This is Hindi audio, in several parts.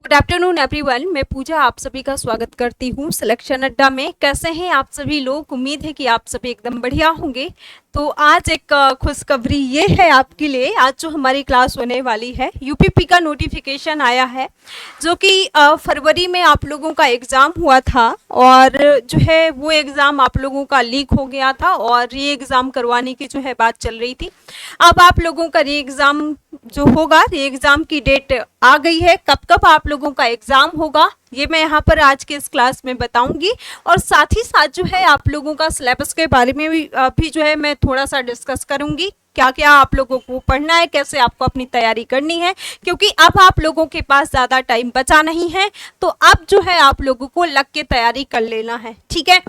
गुड आफ्टरनून एवरीवन, मैं पूजा आप सभी का स्वागत करती हूँ सिलेक्शन अड्डा में। कैसे हैं आप सभी लोग? उम्मीद है कि आप सभी एकदम बढ़िया होंगे। तो आज एक खुशखबरी ये है आपके लिए। आज जो हमारी क्लास होने वाली है, यूपीपी का नोटिफिकेशन आया है, जो कि फरवरी में आप लोगों का एग्ज़ाम हुआ था और जो है वो एग्ज़ाम आप लोगों का लीक हो गया था और री एग्ज़ाम करवाने की जो है बात चल रही थी। अब आप लोगों का री एग्ज़ाम जो होगा, री एग्ज़ाम की डेट आ गई है। कब कब आप लोगों का एग्ज़ाम होगा ये मैं यहाँ पर आज के इस क्लास में बताऊंगी, और साथ ही साथ जो है आप लोगों का सिलेबस के बारे में भी जो है मैं थोड़ा सा डिस्कस करूंगी। क्या क्या आप लोगों को पढ़ना है, कैसे आपको अपनी तैयारी करनी है, क्योंकि अब आप लोगों के पास ज़्यादा टाइम बचा नहीं है। तो अब जो है आप लोगों को लग के तैयारी कर लेना है, ठीक है।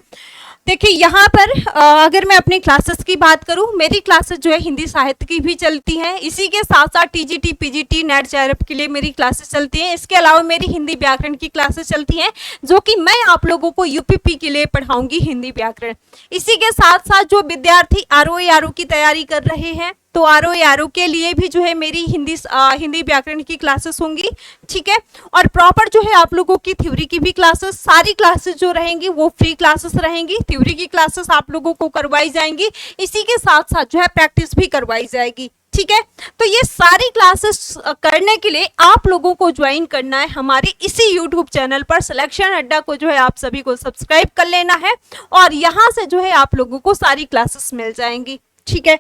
देखिए यहाँ पर अगर मैं अपनी क्लासेस की बात करूँ, मेरी क्लासेस जो है हिंदी साहित्य की भी चलती हैं। इसी के साथ साथ टीजीटी, पीजीटी, नेट जेआरएफ के लिए मेरी क्लासेस चलती हैं। इसके अलावा मेरी हिंदी व्याकरण की क्लासेस चलती हैं, जो कि मैं आप लोगों को यूपीपी के लिए पढ़ाऊंगी हिंदी व्याकरण। इसी के साथ साथ जो विद्यार्थी आरओ की तैयारी कर रहे हैं, तो आरओ के लिए भी जो है मेरी हिंदी व्याकरण की क्लासेस होंगी, ठीक है। और प्रॉपर जो है आप लोगों की थ्योरी की भी क्लासेस, सारी क्लासेस जो रहेंगी वो फ्री क्लासेस रहेंगी। थ्योरी की क्लासेस आप लोगों को करवाई जाएंगी, इसी के साथ साथ जो है प्रैक्टिस भी करवाई जाएगी, ठीक है। तो ये सारी क्लासेस करने के लिए आप लोगों को ज्वाइन करना है हमारे इसी यूट्यूब चैनल पर। सिलेक्शन अड्डा को जो है आप सभी को सब्सक्राइब कर लेना है और यहाँ से जो है आप लोगों को सारी क्लासेस मिल जाएंगी, ठीक है।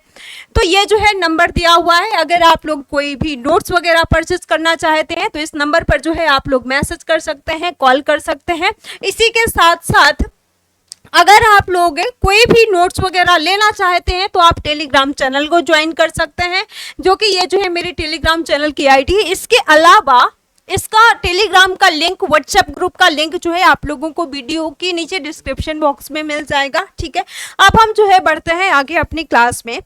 तो ये जो है नंबर दिया हुआ है, अगर आप लोग कोई भी नोट्स वगैरह परचेज करना चाहते हैं तो इस नंबर पर जो है आप लोग मैसेज कर सकते हैं, कॉल कर सकते हैं। इसी के साथ साथ अगर आप लोग कोई भी नोट्स वगैरह लेना चाहते हैं तो आप टेलीग्राम चैनल को ज्वाइन कर सकते हैं, जो कि ये जो है मेरी टेलीग्राम चैनल की आईडी है। इसके अलावा इसका टेलीग्राम का लिंक, व्हाट्सएप ग्रुप का लिंक जो है आप लोगों को वीडियो के नीचे डिस्क्रिप्शन बॉक्स में मिल जाएगा, ठीक है। अब हम जो है बढ़ते हैं आगे अपनी क्लास में।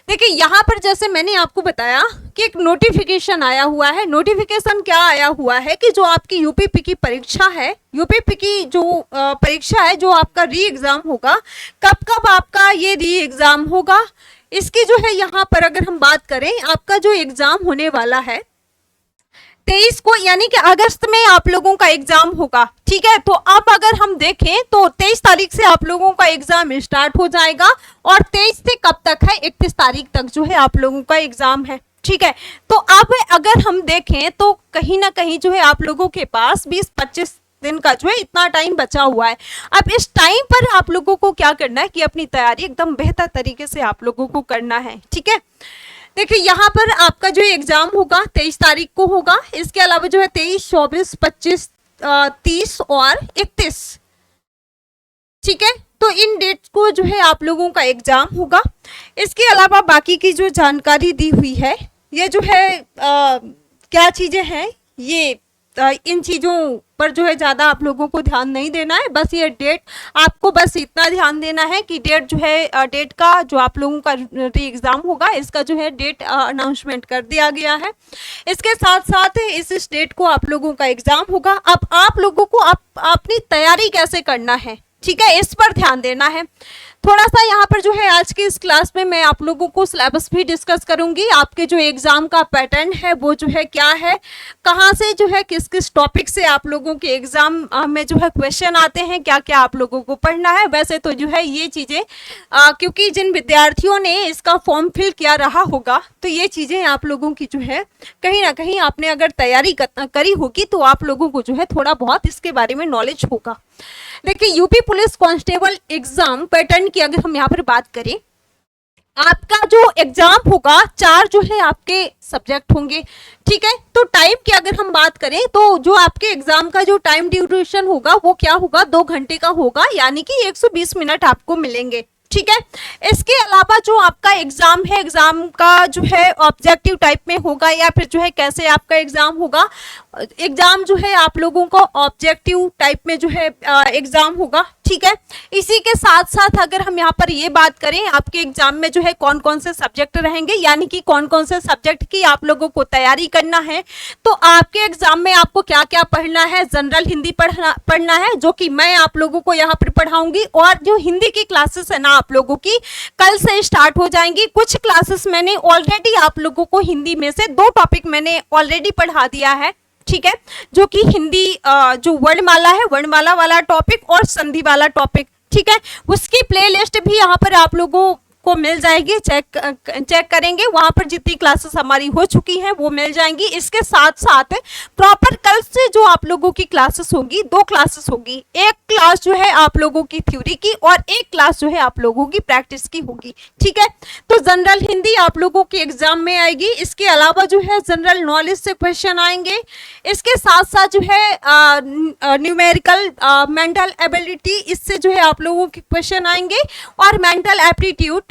देखिए यहाँ पर जैसे मैंने आपको बताया कि एक नोटिफिकेशन आया हुआ है। नोटिफिकेशन क्या आया हुआ है कि जो आपकी यूपीपी की परीक्षा है, यूपीपी की जो परीक्षा है, जो आपका री एग्ज़ाम होगा, कब कब आपका ये री एग्ज़ाम होगा, इसकी जो है यहाँ पर अगर हम बात करें, आपका जो एग्ज़ाम होने वाला है 23 को, यानी कि अगस्त में आप लोगों का एग्जाम होगा, ठीक है। तो अब अगर हम देखें तो 23 तारीख से आप लोगों का एग्जाम स्टार्ट हो जाएगा और 23 से कब तक है, 31 तारीख तक जो है आप लोगों का एग्जाम है, ठीक है। तो अब अगर हम देखें तो कहीं ना कहीं जो है आप लोगों के पास 20-25 दिन का जो है इतना टाइम बचा हुआ है। अब इस टाइम पर आप लोगों को क्या करना है कि अपनी तैयारी एकदम बेहतर तरीके से आप लोगों को करना है, ठीक है। देखिए यहाँ पर आपका जो एग्जाम होगा 23 तारीख को होगा। इसके अलावा जो है 23, 24, 25, 30 और 31, ठीक है। तो इन डेट्स को जो है आप लोगों का एग्जाम होगा। इसके अलावा बाकी की जो जानकारी दी हुई है, ये जो है क्या चीजें हैं, ये इन चीज़ों पर जो है ज़्यादा आप लोगों को ध्यान नहीं देना है। बस ये डेट, आपको बस इतना ध्यान देना है कि डेट जो है, डेट का जो आप लोगों का री एग्ज़ाम होगा, इसका जो है डेट अनाउंसमेंट कर दिया गया है। इसके साथ साथ इस डेट को आप लोगों का एग्ज़ाम होगा। अब आप लोगों को अपनी तैयारी कैसे करना है, ठीक है, इस पर ध्यान देना है। थोड़ा सा यहाँ पर जो है आज की इस क्लास में मैं आप लोगों को सिलेबस भी डिस्कस करूंगी। आपके जो एग्जाम का पैटर्न है वो जो है क्या है, कहाँ से जो है किस किस टॉपिक से आप लोगों के एग्जाम में जो है क्वेश्चन आते हैं, क्या क्या आप लोगों को पढ़ना है। वैसे तो जो है ये चीज़ें क्योंकि जिन विद्यार्थियों ने इसका फॉर्म फिल किया रहा होगा, तो ये चीज़ें आप लोगों की जो है कहीं ना कहीं आपने अगर तैयारी करी होगी तो आप लोगों को जो है थोड़ा बहुत इसके बारे में नॉलेज होगा। देखिए UP police constable exam pattern की अगर हम यहाँ पर बात करें, आपका जो एग्जाम होगा 4 जो है आपके सब्जेक्ट होंगे, ठीक है। तो टाइम की अगर हम बात करें तो जो आपके एग्जाम का जो टाइम ड्यूरेशन होगा वो क्या होगा, 2 घंटे का होगा, यानी कि 120 मिनट आपको मिलेंगे, ठीक है। इसके अलावा जो आपका एग्जाम है, एग्जाम का जो है ऑब्जेक्टिव टाइप में होगा या फिर जो है कैसे आपका एग्जाम होगा, एग्जाम जो है आप लोगों को ऑब्जेक्टिव टाइप में जो है एग्जाम होगा, ठीक है। इसी के साथ साथ अगर हम यहाँ पर ये बात करें, आपके एग्जाम में जो है कौन कौन से सब्जेक्ट रहेंगे, यानी कि कौन कौन से सब्जेक्ट की आप लोगों को तैयारी करना है। तो आपके एग्जाम में आपको क्या क्या पढ़ना है, जनरल हिंदी पढ़ना है, जो कि मैं आप लोगों को यहाँ पर पढ़ाऊंगी। और जो हिंदी की क्लासेस है ना आप लोगों की कल से स्टार्ट हो जाएंगी। कुछ क्लासेस मैंने ऑलरेडी आप लोगों को हिंदी में से 2 टॉपिक मैंने ऑलरेडी पढ़ा दिया है, ठीक है, जो कि हिंदी जो वर्णमाला है, वर्णमाला वाला टॉपिक और संधि वाला टॉपिक, ठीक है, उसकी प्लेलिस्ट भी यहाँ पर आप लोगों को मिल जाएगी। चेक करेंगे, वहां पर जितनी क्लासेस हमारी हो चुकी हैं वो मिल जाएंगी। इसके साथ साथ प्रॉपर कल से जो आप लोगों की क्लासेस होगी, 2 क्लासेस होगी, एक क्लास जो है आप लोगों की थ्योरी की और एक क्लास जो है आप लोगों की प्रैक्टिस की होगी, ठीक है। तो जनरल हिंदी आप लोगों के एग्जाम में आएगी। इसके अलावा जो है जनरल नॉलेज से क्वेश्चन आएंगे। इसके साथ साथ जो है न्यूमेरिकल, मेंटल एबिलिटी, इससे जो है आप लोगों के क्वेश्चन आएंगे और मेंटल एप्टीट्यूड,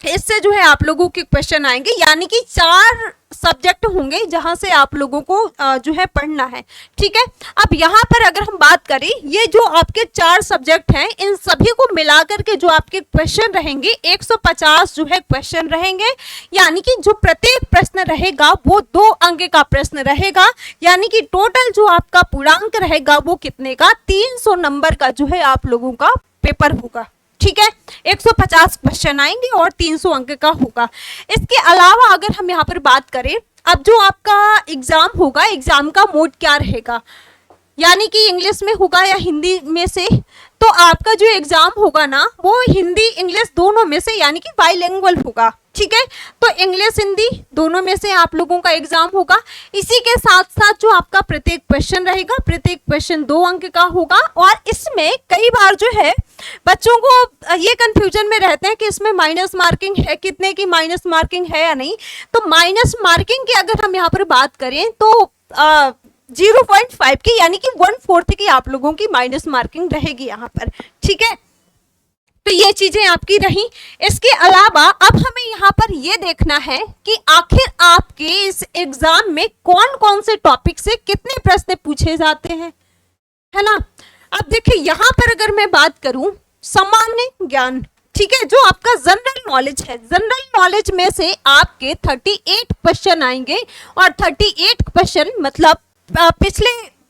इससे जो है आप लोगों के क्वेश्चन आएंगे। यानी कि 4 सब्जेक्ट होंगे जहां से आप लोगों को जो है पढ़ना है, ठीक है। अब यहाँ पर अगर हम बात करें, ये जो आपके 4 सब्जेक्ट हैं, इन सभी को मिलाकर के जो आपके क्वेश्चन रहेंगे 150 जो है क्वेश्चन रहेंगे। यानी कि जो प्रत्येक प्रश्न रहेगा वो 2 अंक का प्रश्न रहेगा। यानी कि टोटल जो आपका पूर्णांक रहेगा वो कितने का, 300 नंबर का जो है आप लोगों का पेपर होगा, ठीक है। 150 क्वेश्चन आएंगे और 300 अंक का होगा। इसके अलावा अगर हम यहाँ पर बात करें, अब जो आपका एग्जाम होगा, एग्जाम का मोड क्या रहेगा, यानी कि इंग्लिश में होगा या हिंदी में से, तो आपका जो एग्जाम होगा ना वो हिंदी इंग्लिश दोनों में से, यानी कि बाइलिंगुअल होगा, ठीक है। तो इंग्लिश हिंदी दोनों में से आप लोगों का एग्जाम होगा। इसी के साथ साथ जो आपका प्रत्येक क्वेश्चन रहेगा, प्रत्येक क्वेश्चन 2 अंक का होगा। और इसमें कई बार जो है बच्चों को ये कंफ्यूजन में रहते हैं कि इसमें माइनस मार्किंग है, कितने की माइनस मार्किंग है या नहीं। तो माइनस मार्किंग की अगर हम यहाँ पर बात करें तो 0.5 की, यानी कि 1/4 की आप लोगों की माइनस मार्किंग रहेगी यहाँ पर, ठीक है। तो ये चीजें आपकी रही। इसके अलावा अब हमें यहाँ पर ये देखना है कि आखिर आपके इस एग्जाम में कौन कौन से टॉपिक से कितने प्रश्न पूछे जाते हैं, है ना। अब देखिए यहाँ पर अगर मैं बात करूं सामान्य ज्ञान, ठीक है, जो आपका जनरल नॉलेज है, जनरल नॉलेज में से आपके 38 क्वेश्चन आएंगे। और 38 क्वेश्चन मतलब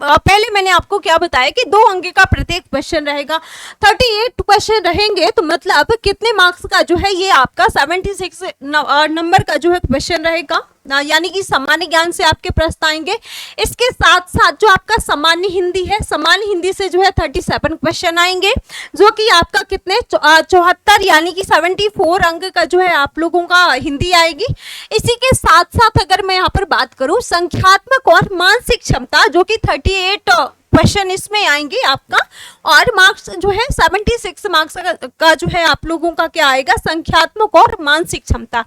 पहले मैंने आपको क्या बताया कि 2 अंक का प्रत्येक क्वेश्चन रहेगा। 38 क्वेश्चन रहेंगे तो मतलब कितने मार्क्स का जो है ये आपका 76 नंबर का जो है क्वेश्चन रहेगा। यानी कि सामान्य ज्ञान से आपके प्रश्न आएंगे। इसके साथ साथ जो आपका सामान्य हिंदी है, सामान्य हिंदी से जो है 37 क्वेश्चन आएंगे, जो कि आपका कितने 74 यानी कि 74 अंक का जो है आप लोगों का हिंदी आएगी। इसी के साथ साथ अगर मैं यहाँ पर बात करूं संख्यात्मक और मानसिक क्षमता, जो कि 38 क्वेश्चन इसमें आएंगे आपका, और मार्क्स जो है 76 मार्क्स का जो है आप लोगों का क्या आएगा, संख्यात्मक और मानसिक क्षमता।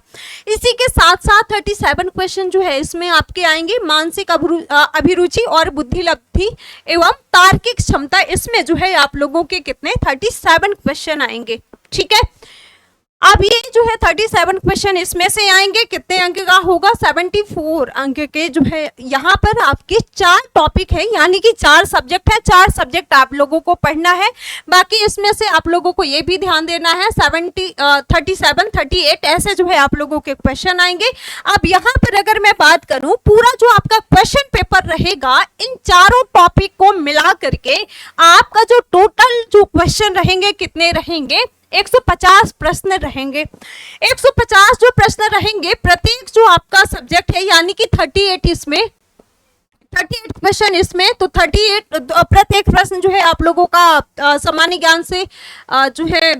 इसी के साथ साथ 37 क्वेश्चन जो है इसमें आपके आएंगे मानसिक अभिरुचि और बुद्धिलब्धि एवं तार्किक क्षमता। इसमें जो है आप लोगों के कितने 37 क्वेश्चन आएंगे, ठीक है। अब ये जो है 37 क्वेश्चन इसमें से आएंगे, कितने अंक का होगा, 74 अंक के जो है यहाँ पर आपके 4 टॉपिक है, यानी कि 4 सब्जेक्ट है, 4 सब्जेक्ट आप लोगों को पढ़ना है। बाकी इसमें से आप लोगों को ये भी ध्यान देना है 37, 38 ऐसे जो है आप लोगों के क्वेश्चन आएंगे। अब यहाँ पर अगर मैं बात करूँ पूरा जो आपका क्वेश्चन पेपर रहेगा, इन चारों टॉपिक को मिला करके आपका जो टोटल जो क्वेश्चन रहेंगे कितने रहेंगे, 150 प्रश्न रहेंगे। 150 जो प्रश्न रहेंगे प्रत्येक जो आपका सब्जेक्ट है, यानी कि 38 इसमें 38 क्वेश्चन इसमें, तो 38 प्रत्येक प्रश्न जो है आप लोगों का सामान्य ज्ञान से जो है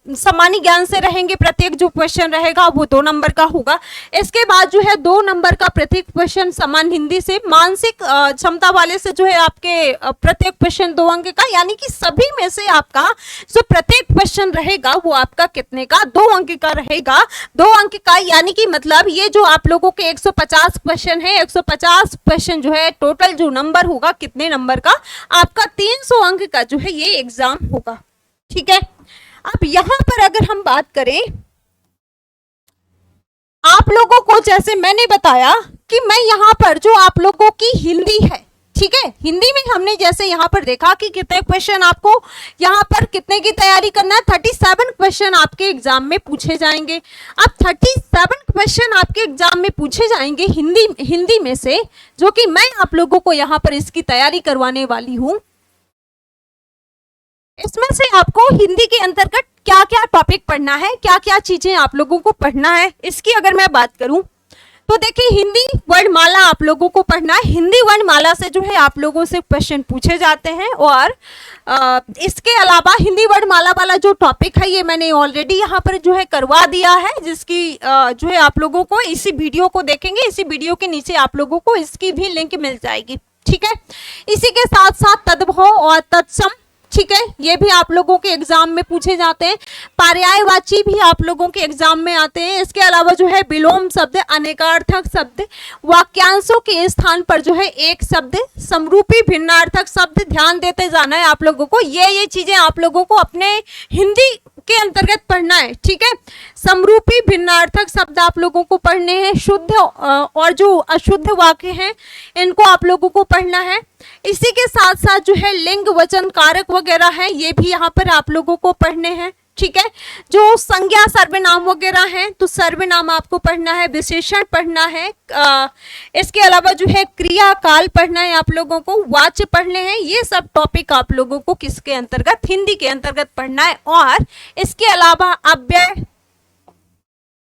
सामान्य ज्ञान से रहेंगे। प्रत्येक जो क्वेश्चन रहेगा वो 2 नंबर का होगा। इसके बाद जो है 2 नंबर का प्रत्येक क्वेश्चन सामान्य हिंदी से, मानसिक क्षमता वाले से जो है आपके प्रत्येक क्वेश्चन 2 अंक का, यानी कि सभी में से आपका जो प्रत्येक क्वेश्चन रहेगा वो आपका कितने का 2 अंक का रहेगा। 2 अंक का यानी कि मतलब ये जो आप लोगों के 150 क्वेश्चन है, 150 क्वेश्चन जो है टोटल जो नंबर होगा कितने नंबर का, आपका 300 अंक का जो है ये एग्जाम होगा, ठीक है। अब यहां पर अगर हम बात करें आप लोगों को, जैसे मैंने बताया कि मैं यहां पर जो आप लोगों की हिंदी है, ठीक है, हिंदी में हमने जैसे यहां पर देखा कि कितने क्वेश्चन आपको यहां पर कितने की तैयारी करना है, 37 क्वेश्चन आपके एग्जाम में पूछे जाएंगे। अब 37 क्वेश्चन आपके एग्जाम में पूछे जाएंगे हिंदी में से, जो कि मैं आप लोगों को यहां पर इसकी तैयारी करवाने वाली हूं। इसमें से आपको हिंदी के अंतर्गत क्या क्या टॉपिक पढ़ना है, क्या क्या चीजें आप लोगों को पढ़ना है, इसकी अगर मैं बात करूं तो देखिए हिंदी वर्णमाला आप लोगों को पढ़ना है। हिंदी वर्णमाला से जो है आप लोगों से क्वेश्चन पूछे जाते हैं। और इसके अलावा हिंदी वर्णमाला वाला जो टॉपिक है ये मैंने ऑलरेडी यहाँ पर जो है करवा दिया है, जिसकी जो है आप लोगों को इसी वीडियो को देखेंगे, इसी वीडियो के नीचे आप लोगों को इसकी भी लिंक मिल जाएगी। ठीक है, इसी के साथ साथ तद्भव और तत्सम, ठीक है, ये भी आप लोगों के एग्जाम में पूछे जाते हैं। पर्यायवाची भी आप लोगों के एग्जाम में आते हैं। इसके अलावा जो है विलोम शब्द, अनेकार्थक शब्द, वाक्यांशों के स्थान पर जो है एक शब्द, समरूपी भिन्नार्थक शब्द, ध्यान देते जाना है आप लोगों को। ये चीजें आप लोगों को अपने हिंदी के अंतर्गत पढ़ना है। ठीक है, समरूपी भिन्नार्थक शब्द आप लोगों को पढ़ने हैं। शुद्ध और जो अशुद्ध वाक्य हैं इनको आप लोगों को पढ़ना है। इसी के साथ साथ जो है लिंग वचन कारक वगैरह है ये भी यहाँ पर आप लोगों को पढ़ने हैं। ठीक है, जो संज्ञा सर्वनाम वगैरह हैं तो सर्वनाम आपको पढ़ना है, विशेषण पढ़ना है। इसके अलावा जो है क्रिया काल पढ़ना है आप लोगों को, वाच्य पढ़ने हैं। ये सब टॉपिक आप लोगों को किसके अंतर्गत, हिंदी के अंतर्गत पढ़ना है। और इसके अलावा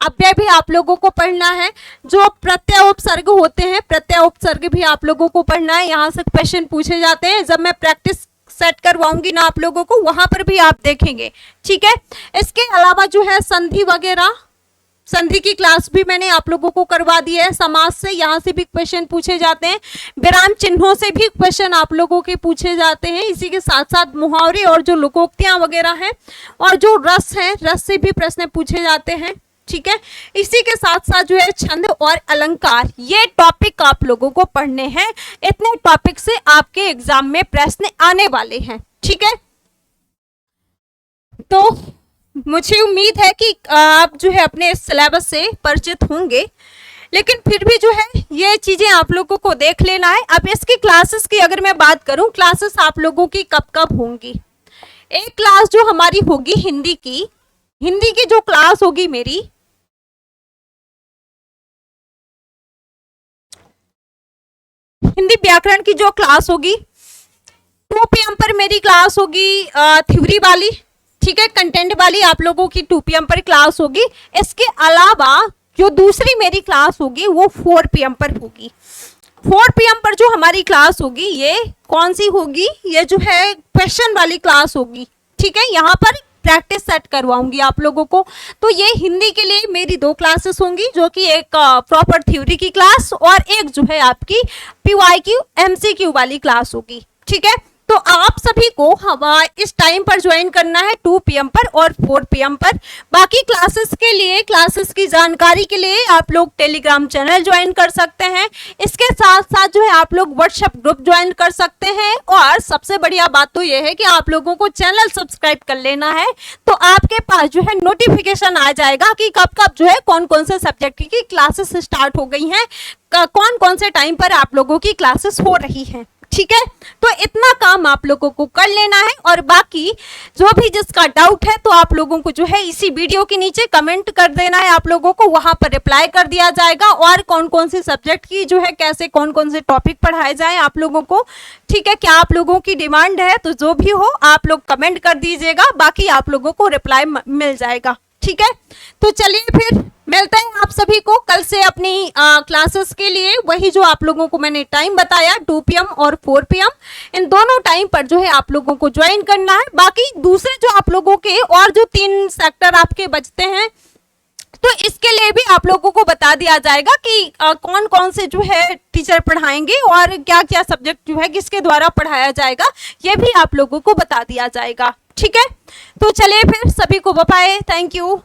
अव्यय भी आप लोगों को पढ़ना है। जो प्रत्यय उपसर्ग होते हैं, प्रत्यय उपसर्ग भी आप लोगों को पढ़ना है। यहाँ से क्वेश्चन पूछे जाते हैं। जब मैं प्रैक्टिस सेट करवाऊंगी ना आप लोगों को, वहां पर भी आप देखेंगे। ठीक है, इसके अलावा जो है संधि वगैरह, संधि की क्लास भी मैंने आप लोगों को करवा दी है। समास से यहाँ से भी क्वेश्चन पूछे जाते हैं। विराम चिन्हों से भी क्वेश्चन आप लोगों के पूछे जाते हैं। इसी के साथ साथ मुहावरे और जो लोकोक्तियां वगैरह हैं और जो रस है, रस से भी प्रश्न पूछे जाते हैं। ठीक है, इसी के साथ साथ जो है छंद और अलंकार, ये टॉपिक आप लोगों को पढ़ने हैं। इतने टॉपिक से आपके एग्जाम में प्रश्न आने वाले हैं। ठीक है, तो मुझे उम्मीद है कि आप जो है अपने सिलेबस से परिचित होंगे, लेकिन फिर भी जो है ये चीजें आप लोगों को देख लेना है। अब इसकी क्लासेस की अगर मैं बात करूं, क्लासेस आप लोगों की कब कब होंगी। एक क्लास जो हमारी होगी हिंदी की जो क्लास होगी मेरी, हिंदी व्याकरण की जो क्लास होगी 2 PM पर मेरी क्लास होगी थ्योरी वाली। ठीक है, कंटेंट वाली आप लोगों की 2 PM पर क्लास होगी। इसके अलावा जो दूसरी मेरी क्लास होगी वो 4 PM पर होगी। 4 PM पर जो हमारी क्लास होगी ये कौन सी होगी, ये जो है क्वेश्चन वाली क्लास होगी। ठीक है, यहाँ पर प्रैक्टिस सेट करवाऊंगी आप लोगों को। तो ये हिंदी के लिए मेरी 2 क्लासेस होंगी, जो कि एक प्रॉपर थ्योरी की क्लास और एक जो है आपकी PYQ MCQ वाली क्लास होगी। ठीक है, तो आप सभी को इस टाइम पर ज्वाइन करना है 2 PM पर और 4 PM पर। बाकी क्लासेस के लिए, क्लासेस की जानकारी के लिए आप लोग टेलीग्राम चैनल ज्वाइन कर सकते हैं। इसके साथ साथ जो है आप लोग व्हाट्सएप ग्रुप ज्वाइन कर सकते हैं। और सबसे बढ़िया बात तो यह है कि आप लोगों को चैनल सब्सक्राइब कर लेना है, तो आपके पास जो है नोटिफिकेशन आ जाएगा कि कब कब जो है कौन कौन से सब्जेक्ट की क्लासेस स्टार्ट हो गई हैं, कौन कौन से टाइम पर आप लोगों की क्लासेस हो रही हैं। ठीक है, तो इतना काम आप लोगों को कर लेना है। और बाकी जो भी जिसका डाउट है तो आप लोगों को जो है इसी वीडियो के नीचे कमेंट कर देना है, आप लोगों को वहां पर रिप्लाई कर दिया जाएगा। और कौन कौन से सब्जेक्ट की जो है कैसे कौन कौन से टॉपिक पढ़ाए जाए आप लोगों को। ठीक है, क्या आप लोगों की डिमांड है तो जो भी हो आप लोग कमेंट कर दीजिएगा, बाकी आप लोगों को रिप्लाई मिल जाएगा। ठीक है, तो चलिए फिर मिलते हैं आप सभी को कल से अपनी क्लासेस के लिए। वही जो आप लोगों को मैंने टाइम बताया 2 PM और 4 PM, इन दोनों टाइम पर जो है आप लोगों को ज्वाइन करना है। बाकी दूसरे जो आप लोगों के और जो 3 सेक्टर आपके बचते हैं तो इसके लिए भी आप लोगों को बता दिया जाएगा कि कौन कौन से जो है टीचर पढ़ाएंगे और क्या क्या सब्जेक्ट जो है किसके द्वारा पढ़ाया जाएगा, ये भी आप लोगों को बता दिया जाएगा। ठीक है, तो चलिए फिर सभी को बाय बाय, थैंक यू।